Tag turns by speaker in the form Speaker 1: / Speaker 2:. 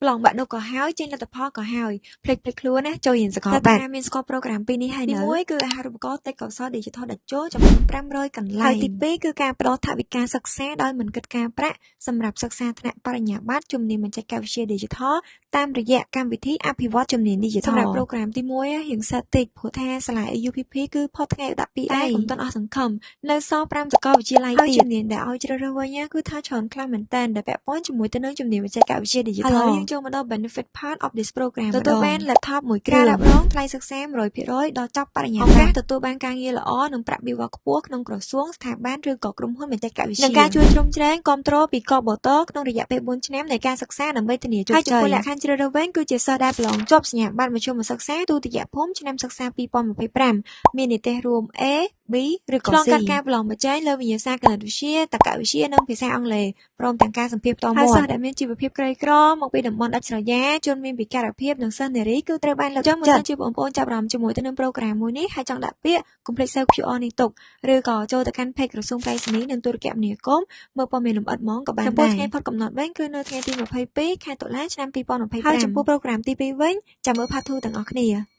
Speaker 1: ប្លង់បាក់ឌុបក៏ហើយចេញលទ្ធផលក៏ហើយភ្លេចខ្លួនណាចូលរៀនសកលបាទមានស្គាល់ប្រូក្រាមពីរនេះហើយនៅទី1គឺអាហារូបករណ៍ទេពកោសល្យ Digital ដាច់ចូលចំនួន500កន្លែងហើយទី2គឺការផ្ដល់ថវិកាសិក្សាដោយមិនគិតការប្រាក់សម្រាប់សិក្សាថ្នាក់បរិញ្ញាបត្រជំនាញបច្ចេកវិទ្យា Digital តាមរយៈកម្មវិធីអភិវឌ្ឍជំនាញ Digital សម្រាប់ប្រូក្រាមទី1រៀងសិតតិចព្រោះថាសាលា UPP គឺផុតថ្ងៃឧត្តពីឯងមិនទាន់អស់សង្ឃឹមនៅសល់5សាកលវិទ្យាល័យទៀតជំនាញដែលឲ្យជ្រើសរើសវិញគឺថាច្រើនខ្លាំងមែនតើដែលពាក់ព័ន្ធជាមួយទៅនឹងជំនាញបច្ចេកវិទ្យា Digital ហើយយើងចូលមកដល់ benefit part of this program ទទួលបាន laptop មួយគ្រឿងការរ៉ាប់រងថ្លៃសិក្សា 100% ដល់ចប់បរិញ្ញាបត្រឱកាសទទួលបានការងារល្អនិងប្រាក់បៀវត្សខ្ពស់ក្នុងក្រសួងស្ថាប័នឬក៏ក្រុមហ៊ុនបច្ចេកវិទ្យានិងការជួយជ្រោមជ្រែងគាំទ្រពីកបតក្នុងរយៈពេល4ឆ្នាំនៃការសិក្សាដើម្បីធានាជោគជ័យហើយចំពោះលក្ខខណ្ឌជ្រើសរើសវិញគឺជាសិស្សដែលប្រឡងជាប់សញ្ញាបត្រមធ្យមសិក្សាទុតិយភូមិឆ្នាំសិក្សា2025មាននិទ្ទេសរួម A B ឬក៏ C ឆ្លងកាត់ការប្រឡងប្រជែងលើវិញ្ញាសាគណិតវិទ្យាតក្កវិទ្យានិងភាសាអង់គ្លេសព្រមទាំងការសម្ភាសន៍ផ្ទាល់មាត់ហើយសិស្សដែលមានជីវភាពក្រីក្រមកពីតំបន់ដាច់ស្រយាលជនមានពិការភាពនិងសិស្សនារីគឺត្រូវបានលើកទឹកចិត្តជាបងប្អូនចាប់អារម្មណ៍ជាមួយទៅនឹងប្រូក្រាមមួយនេះហើយចង់ដាក់ពាក្យកុំភ្លេចសេវ QR នេះទុកឬក៏ចូលទៅកាន់ page ក្រសួងប្រៃសណីនិងទូរគមនាគមន៍មើលព័ត៌មានលម្អិតហ្មងក៏បានដែរចំពោះថ្ងៃផុតកំណត់វិញគឺនៅថ្ងៃទី22ខែតុលាឆ្នាំ2025ហើយចំពោះប្រូក្រាមទី2វិញចាំមើល part 2ទាំងអស់គ្នា